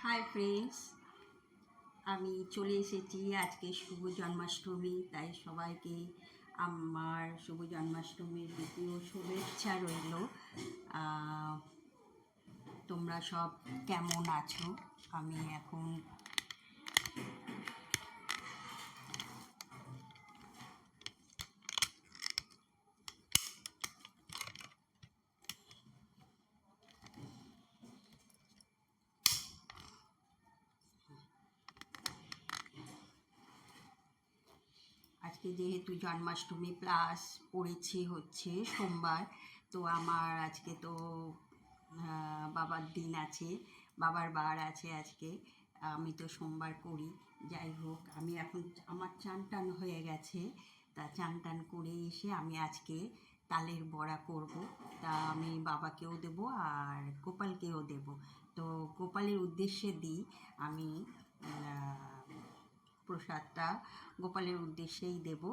Hi friends, আমি চলে এসেছি। আজকে শুভ জন্মাষ্টমী, তাই সবাইকে আমার শুভ জন্মাষ্টমীর দ্বিতীয় শুভেচ্ছা রইল। তোমরা সব কেমন আছো? আমি এখন আজকে যেহেতু জন্মাষ্টমী প্লাস পড়েছি হচ্ছে সোমবার, তো আমার আজকে তো বাবার দিন আছে, বাবার বার আছে আজকে। আমি তো সোমবার করি। যাই হোক, আমি এখন আমার চান টান হয়ে গেছে, তা চান টান করে এসে আমি আজকে তালের বড়া করব। তা আমি বাবাকেও দেব আর গোপালকেও দেব। তো গোপালের উদ্দেশ্যে দিই আমি প্রসাদটা, গোপালের উদ্দেশ্যেই দেব।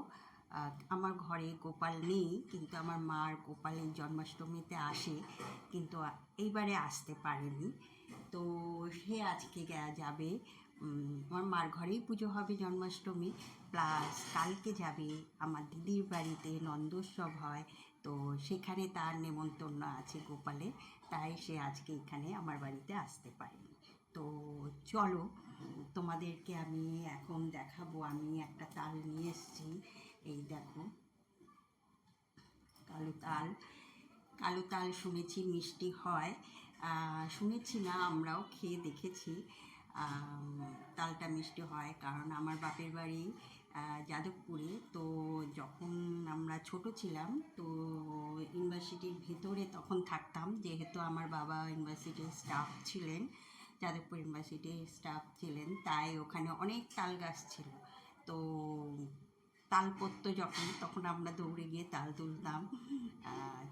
আমার ঘরে গোপাল নেই, কিন্তু আমার মার গোপালের জন্মাষ্টমীতে আসে, কিন্তু এইবারে আসতে পারেনি। তো সে আজকে যাবে, আমার মার ঘরেই পুজো হবে জন্মাষ্টমী, প্লাস কালকে যাবে আমার দিদির বাড়িতে নন্দোৎসব হয়, তো সেখানে তার নেমন্তন্ন আছে গোপালে, তাই সে আজকে এখানে আমার বাড়িতে আসতে পারেনি। তো চলো, তোমাদেরকে আমি এখন দেখাবো। আমি একটা তাল নিয়ে এসেছি, এই দেখো, কালো তাল। কালো তাল শুনেছি মিষ্টি হয়, শুনেছি না, আমরাও খেয়ে দেখেছি। তালটা মিষ্টি হয়, কারণ আমার বাপের বাড়ি যাদবপুরে। তো যখন আমরা ছোট ছিলাম, তো ইউনিভার্সিটির ভেতরে তখন থাকতাম, যেহেতু আমার বাবা ইউনিভার্সিটির স্টাফ ছিলেন, যাদবপুর ইউনিভার্সিটির স্টাফ ছিলেন, তাই ওখানে অনেক তাল গাছ ছিল। তো তাল পড়তো যখন, তখন আমরা দৌড়ে গিয়ে তাল তুলতাম।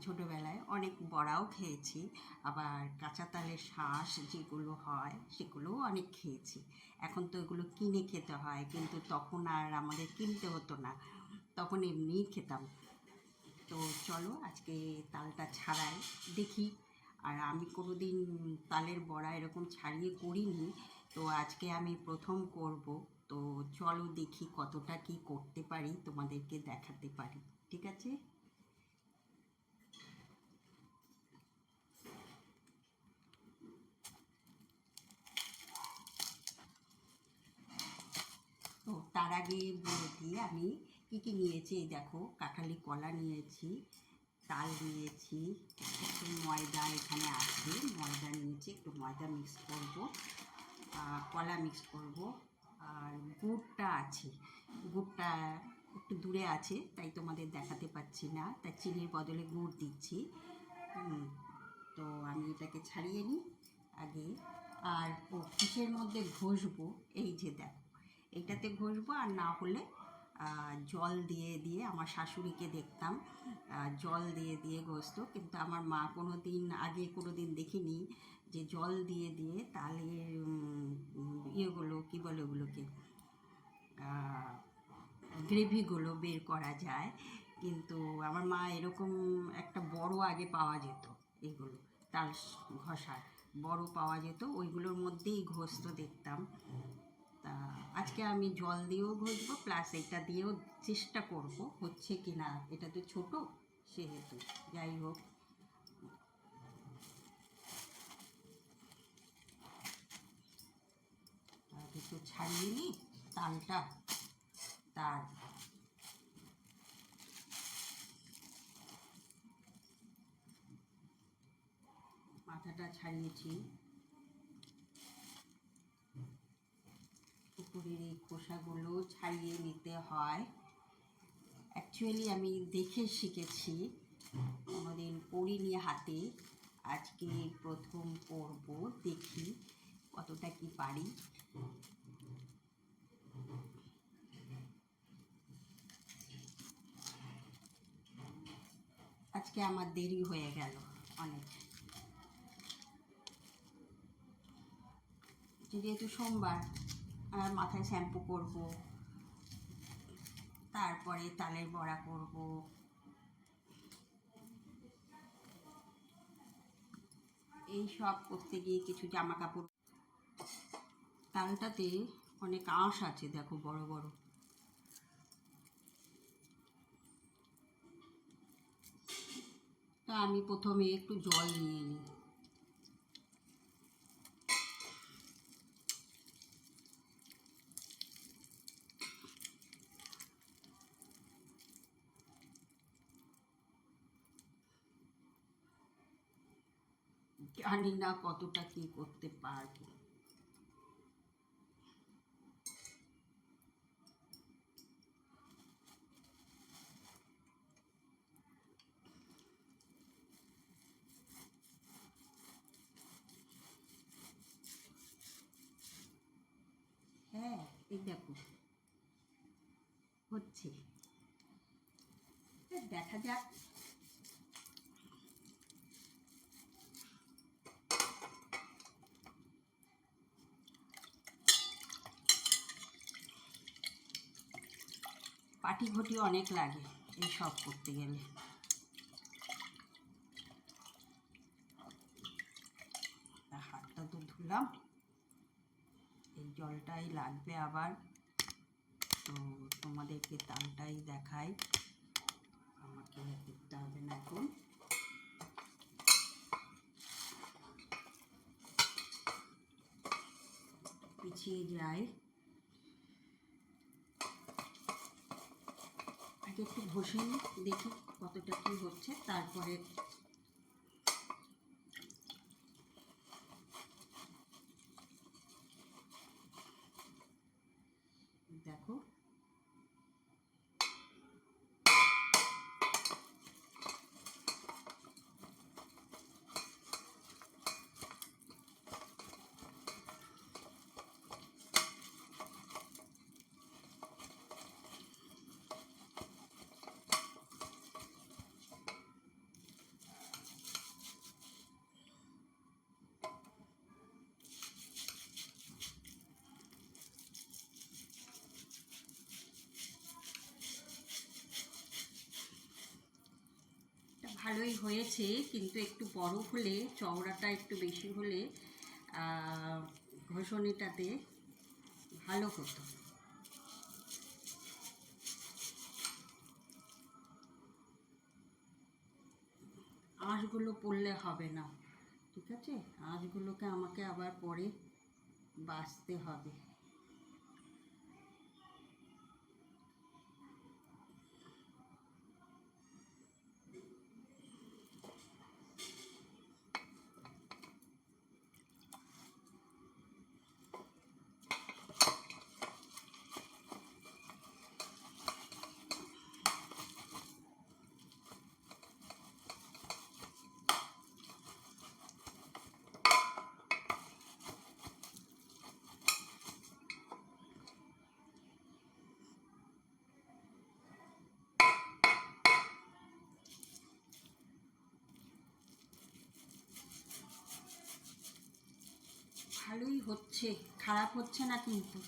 ছোটোবেলায় অনেক বড়াও খেয়েছি, আবার কাঁচা তালের শাঁস যেগুলো হয় সেগুলোও অনেক খেয়েছি। এখন তো এগুলো কিনে খেতে হয়, কিন্তু তখন আর আমাদের কিনতে হতো না, তখন এমনিই খেতাম। তো চলো আজকে তালটা ছাড়াই দেখি। আর আমি কোনো দিন তালের বড়া এরকম ছাড়িয়ে করিনি, তো আজকে আমি প্রথম করব। তো চলো দেখি কতটা কি করতে পারি, তোমাদেরকে দেখাতে পারি। ঠিক আছে? তো তার আগে বলে দিই আমি কী কী নিয়েছি। এই দেখো, কাঁঠালি কলা নিয়েছি, তাল নিয়েছি, একটু ময়দা এখানে আছে, ময়দা নিয়েছি, একটু ময়দা মিক্স করব, কলা মিক্স করব, আর গুড়টা আছে। গুড়টা একটু দূরে আছে, তাই তোমাদের দেখাতে পাচ্ছি না, তাই চিনির বদলে গুড় দিচ্ছি। তো আমি এটাকে ছাড়িয়ে নিই আগে। আর কিসের মধ্যে ঘষবো, এই যে দেখো, এইটাতে ঘষবো, আর না হলে জল দিয়ে দিয়ে, আমার শাশুড়িকে দেখতাম জল দিয়ে দিয়ে ঘষতো, কিন্তু আমার মা কোনো দিন দেখিনি যে জল দিয়ে দিয়ে তালের ইয়েগুলো, কী বলে ওগুলোকে, গ্রেভিগুলো বের করা যায়। কিন্তু আমার মা এরকম একটা বড় আগে পাওয়া যেত, এগুলো তাল ঘষার বড় পাওয়া যেত, ওইগুলোর মধ্যেই ঘষতো দেখতাম। তা আজকে আমি জল দিয়েও ঘষবো, প্লাস এটা দিয়েও চেষ্টা করব হচ্ছে কি না। এটা তো ছোটো, সেহেতু যাই হোক। একটু ছাড়িয়ে নিই তালটা, তার মাথাটা ছাড়িয়েছি, উপরের এই খোসাগুলো ছাড়িয়ে নিতে হয়। অ্যাকচুয়ালি আমি দেখে শিখেছি, কোনোদিন করিনি হাতে, আজকে প্রথম করব, দেখি কতটা কি পারি। আজকে আমার দেরি হয়ে গেল অনেক, যেহেতু সোমবার, আর মাথায় শ্যাম্পু করব, তারপরে তালের বড়া করব। এই সব করতে গিয়ে কিছু জামা কাপড় তালটাতে অনেক আঁশ আছে, দেখো বড় বড়। তা আমি প্রথমে একটু জল নিয়ে নিই। জানি না কতটা কি করতে পারবো। হ্যাঁ, এই দেখো হচ্ছে, দেখা যাক। পাটি ঘটি অনেক লাগে এই সব করতে গেলে। হাতটা তো ধুলাম, এই জলটাই লাগবে আবার। তো তোমাদেরকে তালটাই দেখাই, আমাকে করতে হবে না এখন। পিছিয়ে যাই, আগে একটু ঘষে নিই, দেখি কতটা কি হচ্ছে, তারপরে দেখো। ভালোই হয়েছে, কিন্তু একটু বড় হলে, চওড়াটা একটু বেশি হলে ঘষণিটাতে ভালো হতো। আঁশগুলো পড়লে হবে না, ঠিক আছে? আঁশগুলোকে আমাকে আবার পরে বাছতে হবে। ভালোই হচ্ছে, খারাপ হচ্ছে না কিন্তু।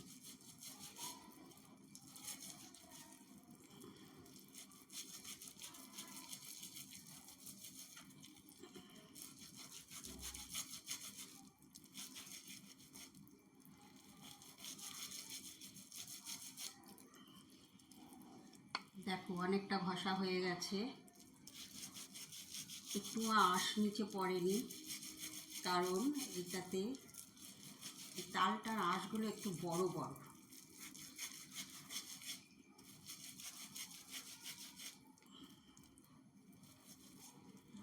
দেখো অনেকটা ঘষা হয়ে গেছে, একটু আঁশ নিচে পড়েনি, কারণ এটাতে তালটার আঁশগুলো একটু বড় বড়।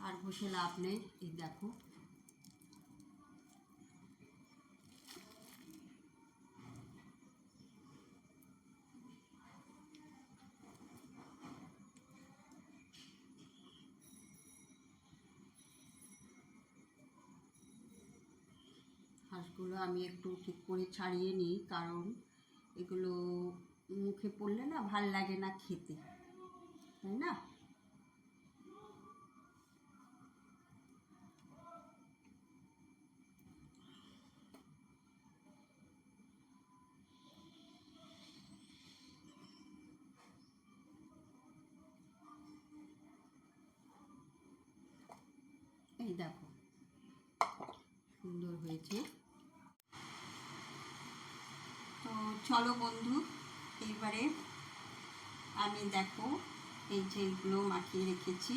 আর ঘষে লাভ নেই, এই দেখো। হাঁসগুলো আমি একটু ঠিক করে ছাড়িয়ে নিই, কারণ এগুলো মুখে পড়লে না ভাল লাগে না খেতে, তাই না? এই দেখো সুন্দর হয়েছে। চলো বন্ধু, এইবারে আমি দেখো এই যে এগুলো মাখিয়ে রেখেছি,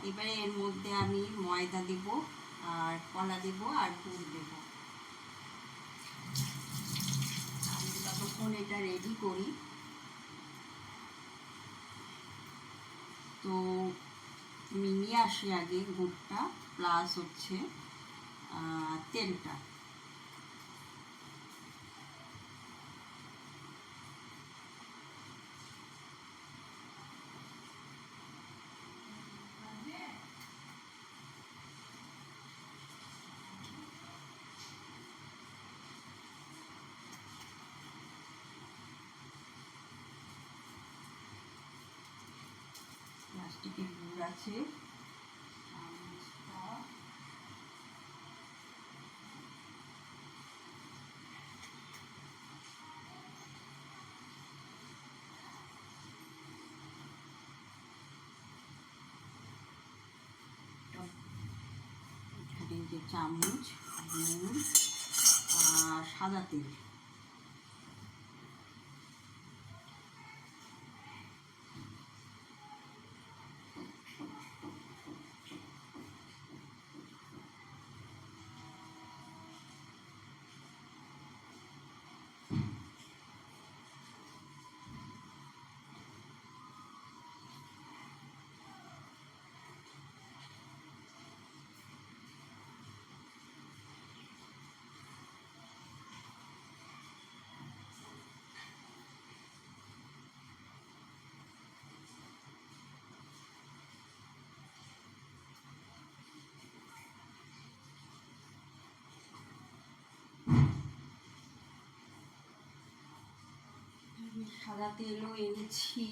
এবারে এর মধ্যে আমি ময়দা দেব আর কলা দেব আর গুড় দেব। আমি ততক্ষণ এটা রেডি করি। তো আমি নিয়ে আসি আগে গুড়টা প্লাস হচ্ছে তেলটা। প্লাস্টিকের গুড় আছে, এখানে যে চামচ গুড় আর সাদা তেল। সাদা তেলও এনেছি।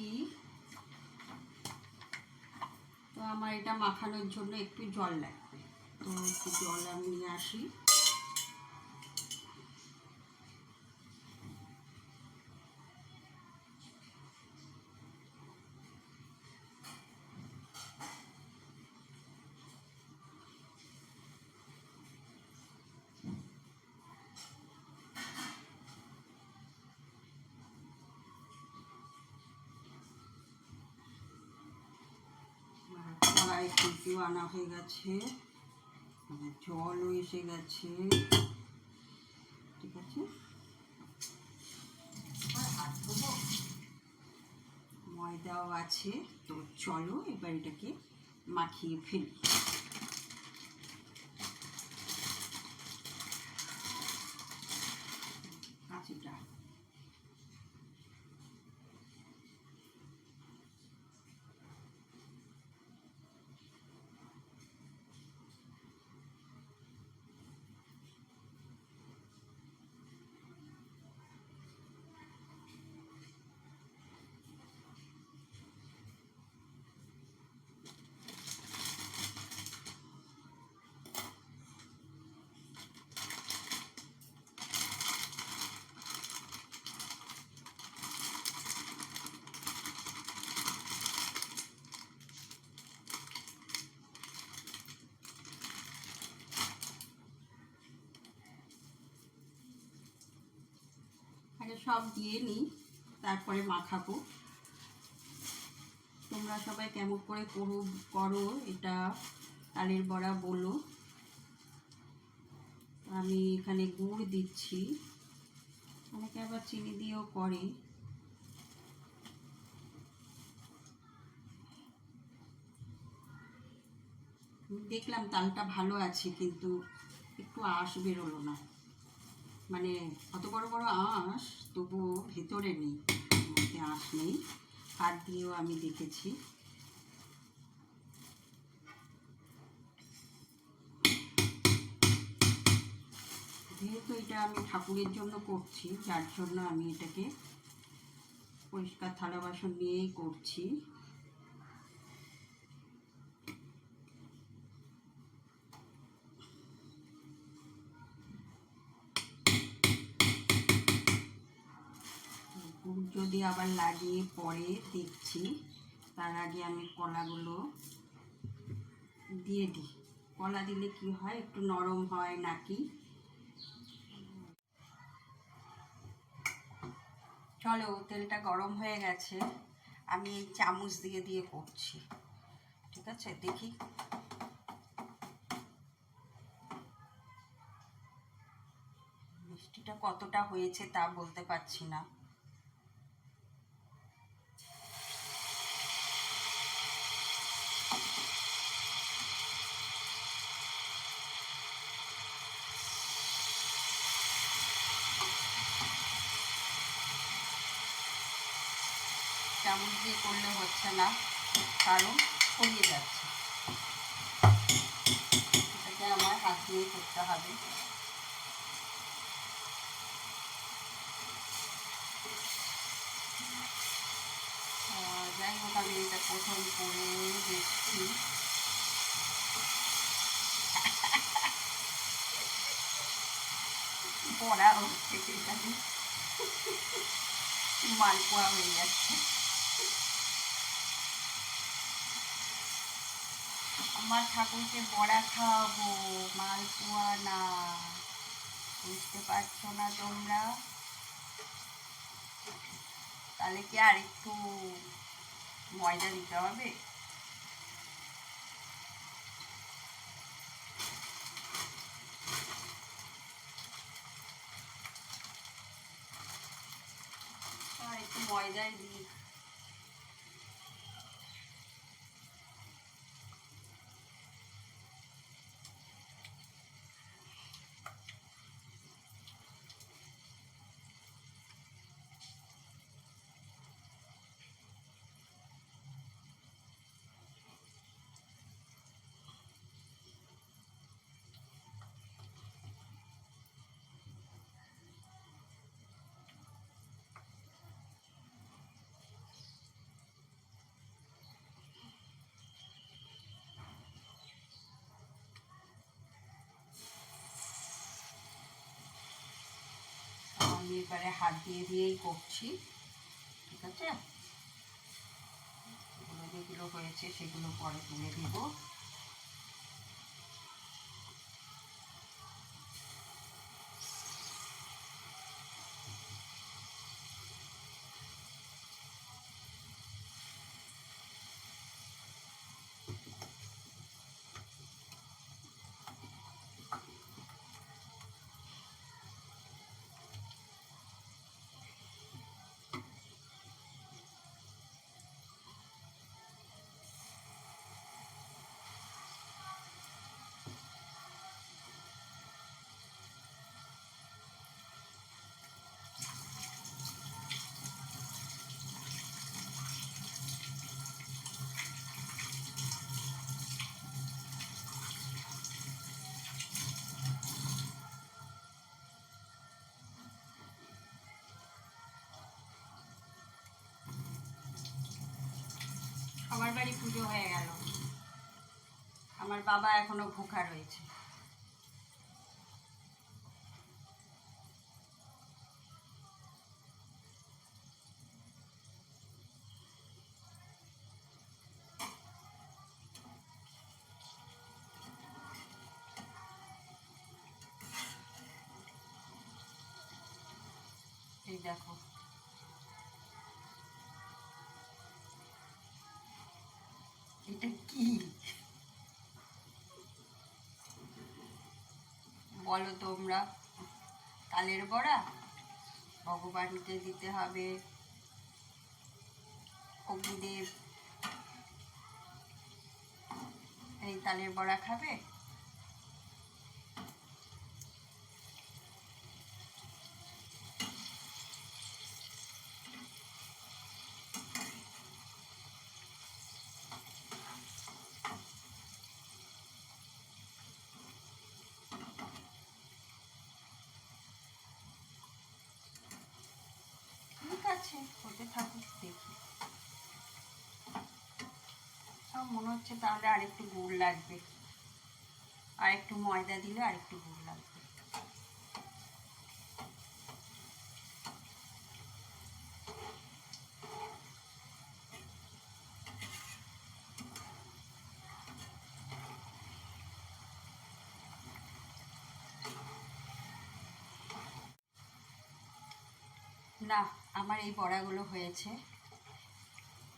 তো আমার এটা মাখানোর জন্য একটু জল লাগবে, তো একটু জল আমি নিয়ে আসি। কড়াই ফুটিও আনা হয়ে গেছে, জলও এসে গেছে, ঠিক আছে। ময়দাও আছে, তো চলো এবার এটাকে মাখিয়ে ফেলি। কাঁচিটা আগে সব দিয়ে নিই, তারপরে মাখাবো। তোমরা সবাই কেমন করে করো এটা তালের বড়া বলো। আমি এখানে গুড় দিচ্ছি, অনেকে আবার চিনি দিয়েও করে। দেখলাম তালটা ভালো আছে, কিন্তু একটু আঁশ বেরোলো না, মানে অত বড় বড় আঁশ, তবুও ভেতরে নেই, মধ্যে আঁশ নেই। হাত দিয়েও আমি দেখেছি। যেহেতু এটা আমি ঠাকুরের জন্য করছি, যার জন্য আমি এটাকে পরিষ্কার থালা বাসন নিয়েই করছি। গুড় যদি আবার লাগিয়ে পরে দেখছি, তার আগে আমি কলাগুলো দিয়ে দিই। কলা দিলে কি হয়, একটু নরম হয় নাকি। চলো, তেলটা গরম হয়ে গেছে, আমি এই চামচ দিয়ে দিয়ে করছি। ঠিক আছে, দেখি। মিষ্টিটা কতটা হয়েছে তা বলতে পারছি না। চামচ দিয়ে করলে হচ্ছে না, কারণ ছড়িয়ে যাচ্ছে। এটাকে আমার হাত দিয়ে করতে হবে। যাই হোক, আমি এটা প্রথম করে দেখছি। বড়া হচ্ছে, এখানে মালপোয়া হয়ে যাচ্ছে। আমার ঠাকুরকে বড়া খাওয়াবো, মালপোয়া না। বুঝতে পারছো না তোমরা? তাহলে কি আর একটু ময়দা দিতে হবে? একটু ময়দাই দিই। আমি এবারে হাত দিয়ে দিয়েই করছি। ঠিক আছে, এগুলো যেগুলো হয়েছে সেগুলো পরে তুলে দেব। আমার বাড়ি পুজো হয়ে গেল, আমার বাবা এখনো ভুখা রয়েছে। এই দেখো, এটা কি বলো তোমরা? তালের বড়া ভগবানকে দিতে হবে, অগ্নিদেব এই তালের বড়া খাবে? ঠিক আছে, হতে থাকুক, দেখি। মনে হচ্ছে তাহলে আরেকটু গুড় লাগবে, আর একটু ময়দা দিলে আরেকটু গুড় লাগবে। না, আমার এই বড়াগুলো হয়েছে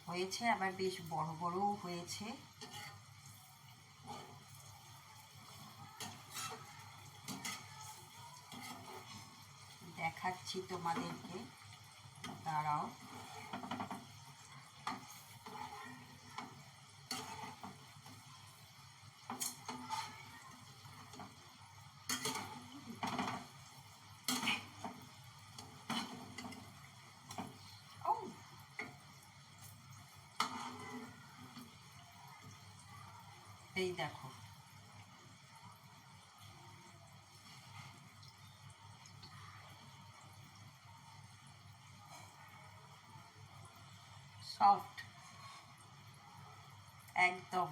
হয়েছে আবার বেশ বড় বড়ও হয়েছে। দেখাচ্ছি তোমাদেরকে, দাঁড়াও। এই দেখো, সফট একদম।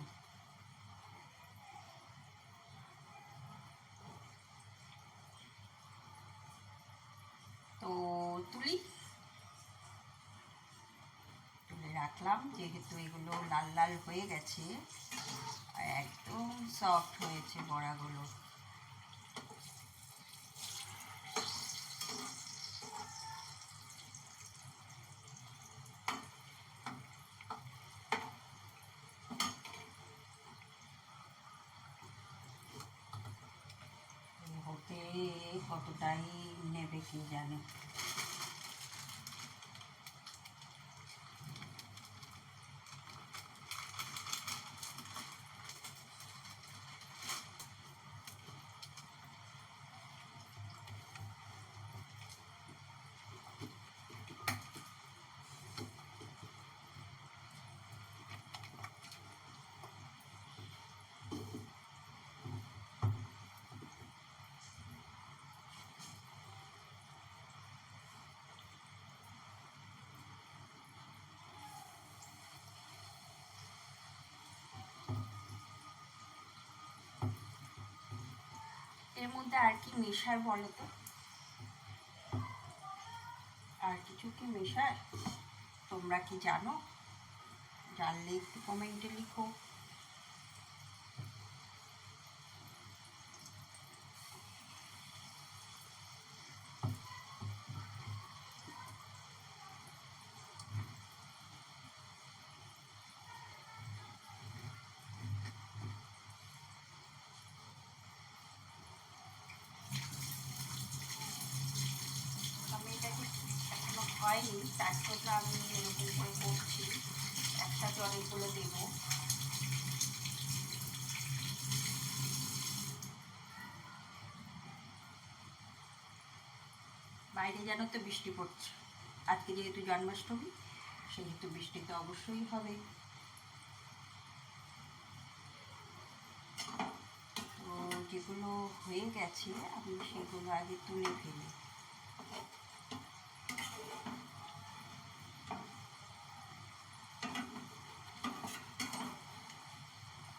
তো তুলে রাখলাম, যেহেতু এগুলো লাল লাল হয়ে গেছে, একদম সফট হয়েছে বড়াগুলো। হতে কতটাই নেবে কি জানে। এর মধ্যে আর কি মেশায় বলো তো? আর কিছু কি মেশায়? তোমরা কি জানো? জানলে একটু কমেন্টে লিখো। আমি এটাকে এখনো হয়নি, তার জন্য আমি এরকম করে করছি। একসাথে অনেকগুলো দেবো। বাইরে জানো তো বৃষ্টি পড়ছে, আজকে যেহেতু জন্মাষ্টমী সেহেতু বৃষ্টি তো অবশ্যই হবে। তো যেগুলো হয়ে গেছে আমি সেগুলো আগে তুলে ফেলি।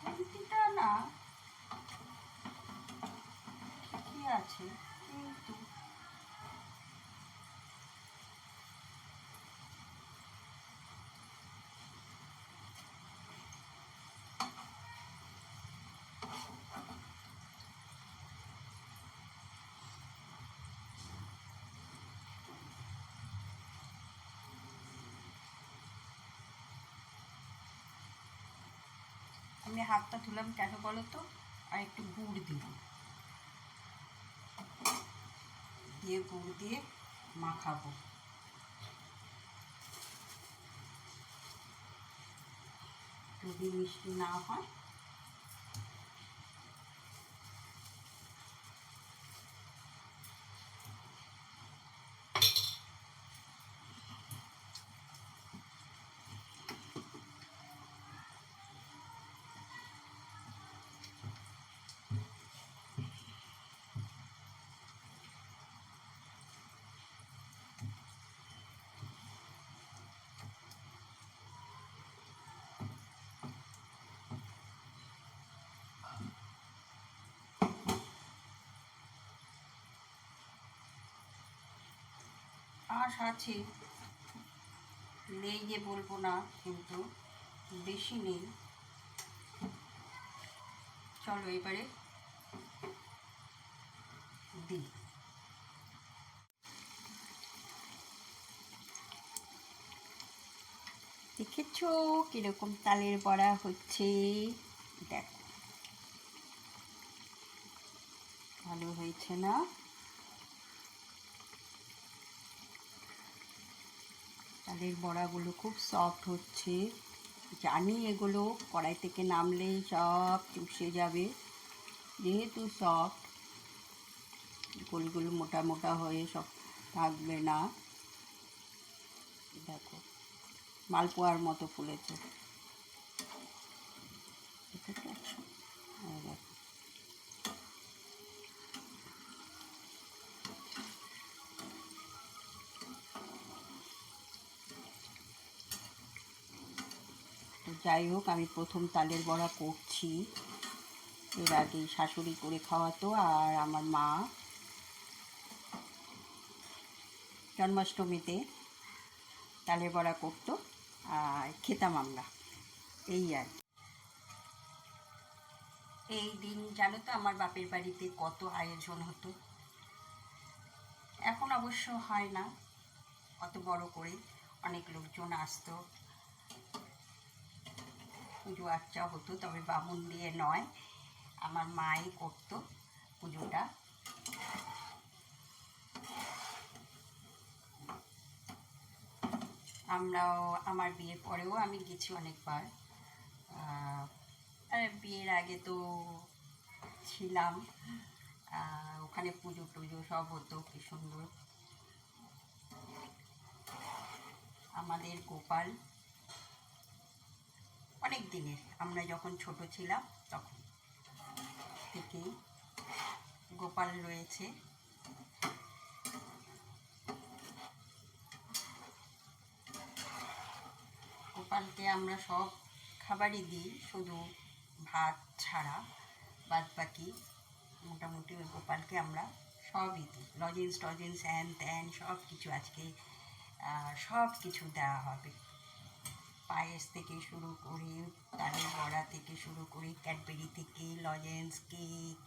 খুন্তিটা না, ঠিকই আছে, কিন্তু আমি হাতটা ধুলাম কেন বলো তো? আর একটু গুড় দিব, দিয়ে গুড় দিয়ে মাখাবো। যদি মিষ্টি না হয় আঁশ আছে, নেই যে বলবো না, কিন্তু বেশি নেই। চলো এবারে দিই। দেখেছো কিরকম তালের বড়া হচ্ছে? দেখো ভালো হয়েছে না? তালের বড়াগুলো খুব সফট হচ্ছে। জানি এগুলো কড়াই থেকে নামলেই সব চুষে যাবে, যেহেতু সফট গোলগুলো মোটা মোটা হয়ে সব থাকবে না। দেখো মালপোয়ার মতো ফুলেছে, দেখো। তো যাই হোক, আমি প্রথম তালের বড়া করছি। এর আগে শাশুড়ি করে খাওয়াতো, আর আমার মা জন্মাষ্টমীতে তালের বড়া করতো আর খেতাম আমরা। এই আর এই দিন জানো তো আমার বাপের বাড়িতে কত আয়োজন হতো। এখন অবশ্য হয় না অত বড় করে, অনেক লোকজন আসতো, পুজো আর্চা হতো, তবে বামুন দিয়ে নয়, আমার মাই করতো পুজোটা। আমরাও, আমার বিয়ের পরেও আমি গেছি অনেকবার। বিয়ের আগে তো ছিলাম, ওখানে পুজো টুজো সব হতো, কি সুন্দর। আমাদের গোপাল অনেক দিনের, আমরা যখন ছোট ছিলাম তখন থেকেই গোপাল রয়েছে। গোপালকে আমরা সব খাবারই দিই, শুধু ভাত ছাড়া বাদ বাকি মোটামুটি ওই গোপালকে আমরা সবই দিই, লজেন্স টজেন্স হ্যান ত্যান সব কিছু। আজকে সব কিছু দেওয়া হবে, পায়েস থেকে শুরু করে, তালের বড়া থেকে শুরু করে, ক্যাডবেরি থেকে লজেন্স, কেক,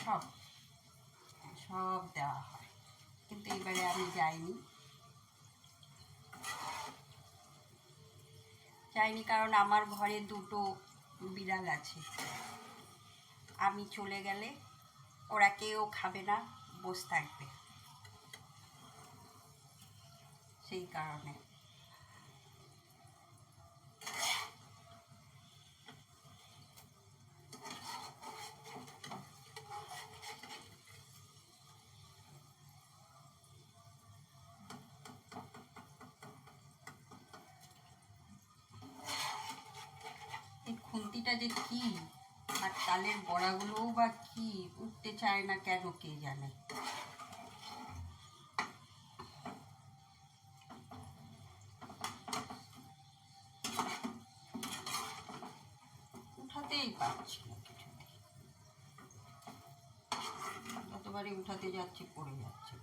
সব সব দেওয়া হয়। কিন্তু এবারে আমি যাইনি কারণ আমার ঘরে দুটো বিড়াল আছে। আমি চলে গেলে ওরা কেউ খাবে না, বসে থাকবে, সেই কারণে। এই খুন্তিটা যে কি, আর তালের বড়াগুলোও বা কি উঠতে চায় না কেন, কে জানে। উঠাতেই পারছি না কিছুতে, যতবারই উঠাতে যাচ্ছি পড়ে যাচ্ছে।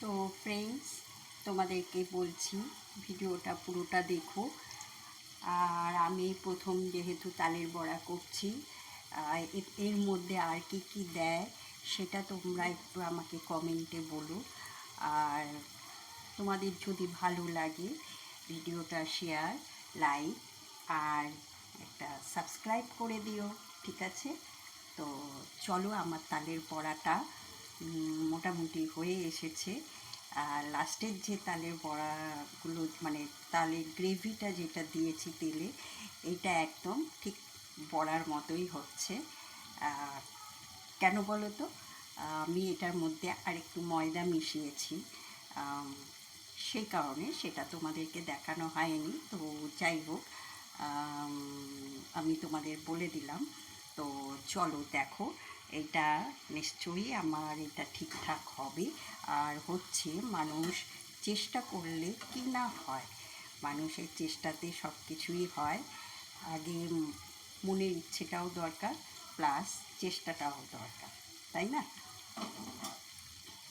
তো ফ্রেন্ডস, তোমাদেরকে বলছি ভিডিওটা পুরোটা দেখো। আর আমি প্রথম যেহেতু তালের বড়া করছি, এর মধ্যে আর কি কি দেয় সেটা তোমরা একটু আমাকে কমেন্টে বলো। আর তোমাদের যদি ভালো লাগে ভিডিওটা শেয়ার, লাইক আর একটা সাবস্ক্রাইব করে দিও, ঠিক আছে? তো চলো, আমার তালের বড়াটা মোটামুটি হয়ে এসেছে। আর লাস্টের যে তালের বড়াগুলো, মানে তালের গ্রেভিটা যেটা দিয়েছি তেলে, এটা একদম ঠিক বড়ার মতোই হচ্ছে। কেন বলো তো? আমি এটার মধ্যে আরেকটু ময়দা মিশিয়েছি, সেই কারণে সেটা তোমাদেরকে দেখানো হয়নি। তো যাই হোক, আমি তোমাদের বলে দিলাম। তো চলো দেখো, এটা নিশ্চয়ই আমার এটা ঠিকঠাক হবে। আর হচ্ছে, মানুষ চেষ্টা করলে কি না হয়, মানুষের চেষ্টাতে সব কিছুই হয়। আগে মনের ইচ্ছেটাও দরকার, প্লাস চেষ্টাটাও দরকার, তাই না?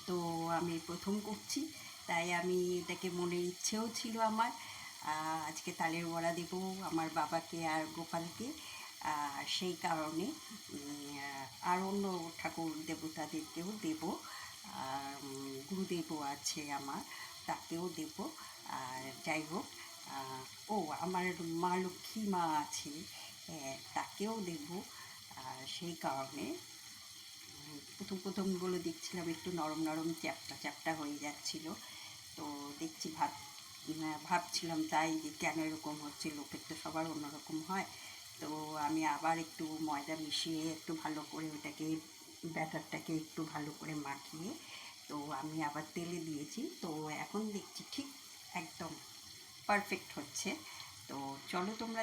তো আমি প্রথম করছি, তাই আমি এটাকে মনের ইচ্ছেও ছিল আমার, আজকে তালের বড়া দেবো আমার বাবাকে আর গোপালকে। সেই কারণে আর অন্য ঠাকুর দেবতাদেরকেও দেব, গুরুদেবও আছে আমার, তাকেও দেব। আর যাই হোক, ও আমার মা লক্ষ্মী মা আছে, তাকেও দেব। সেই কারণে প্রথম প্রথমগুলো দেখছিলাম একটু নরম নরম চ্যাপটা চ্যাপটা হয়ে যাচ্ছিল। তো দেখছি ভাবছিলাম তাই যে কেন এরকম হচ্ছে, লোকের তো সবার অন্যরকম হয়। তো আমি আবার একটু ময়দা মিশিয়ে একটু ভালো করে ওটাকে, ব্যাটারটাকে একটু ভালো করে মাখিয়ে, তো আমি আবার তেলে দিয়েছি। তো এখন দেখছি ঠিক একদম পারফেক্ট হচ্ছে। তো চলো তোমরা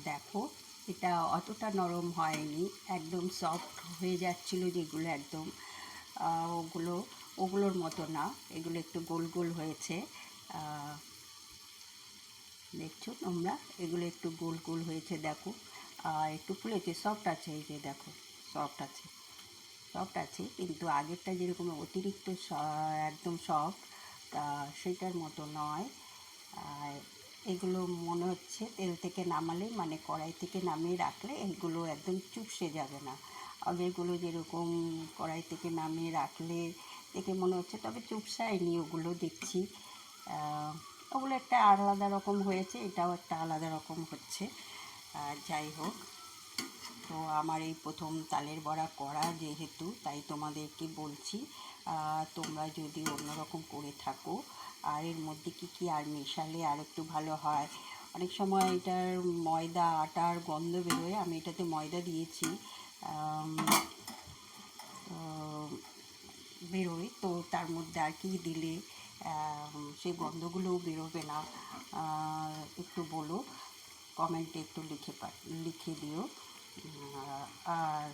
দেখো, এটা অতটা নরম হয়নি, একদম সফট হয়ে যাচ্ছিলো যেগুলো, একদম ওগুলো ওগুলোর মতো না, এগুলো একটু গোল গোল হয়েছে। দেখছো তোমরা, এগুলো একটু গোল গোল হয়েছে, দেখো। একটু ফুলেছে, সফট আছে, এই যে দেখো, সফট আছে, সফট আছে। কিন্তু আগেরটা যেরকম অতিরিক্ত একদম সফট, তা সেটার মতো নয়। আর এগুলো মনে হচ্ছে তেল থেকে নামালে, মানে কড়াই থেকে নামিয়ে রাখলে এগুলো একদম চুপসে যাবে না। আগেরগুলো যেরকম কড়াই থেকে নামিয়ে রাখলে দেখে মনে হচ্ছে, তবে চুপসায়নি ওগুলো, দেখছি ওগুলো একটা আলাদা রকম হয়েছে, এটাও একটা আলাদা রকম হচ্ছে। যাই হোক, তো আমার এই প্রথম তালের বড়া করা যেহেতু, তাই তোমাদেরকে বলছি, তোমরা যদি অন্যরকম করে থাকো, আর এর মধ্যে কী কী আর মেশালে আর একটু ভালো হয়। অনেক সময় এটার ময়দা আটার গন্ধ বেরোয়, আমি এটাতে ময়দা দিয়েছি, বেরোয়, তো তার মধ্যে আর কি দিলে সেই গন্ধগুলোও বেরোবে না, একটু বলো, কমেন্টে একটু লিখে দিও। আর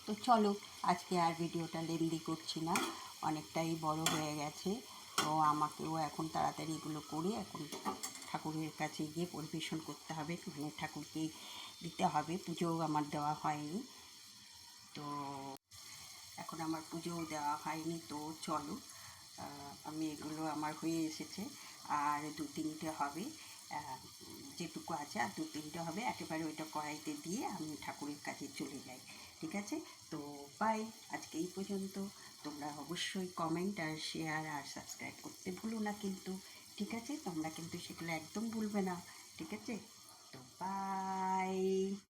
তো চলো, আজকে আর ভিডিওটা লেন্দি করছি না, অনেকটাই বড় হয়ে গেছে। তো আমাকেও এখন তাড়াতাড়ি এগুলো করে এখন ঠাকুরের কাছে গিয়ে পরিবেশন করতে হবে, মানে ঠাকুরকে দিতে হবে, পুজোও আমার দেওয়া হয়নি। তো এখন আমার পুজোও দেওয়া হয়নি। তো চলো, আমি এগুলো আমার হয়ে এসেছে, আর দু তিনটে হবে, যেটুকু আছে আর দু তিনটে হবে, একেবারে ওইটা কড়াইতে দিয়ে আমি ঠাকুরের কাছে চলে যাই, ঠিক আছে? তো বাই, আজকে এই পর্যন্ত। তোমরা অবশ্যই কমেন্ট আর শেয়ার আর সাবস্ক্রাইব করতে ভুলো না কিন্তু, ঠিক আছে? তোমরা কিন্তু সেগুলো একদম ভুলবে না, ঠিক আছে? তো বাই।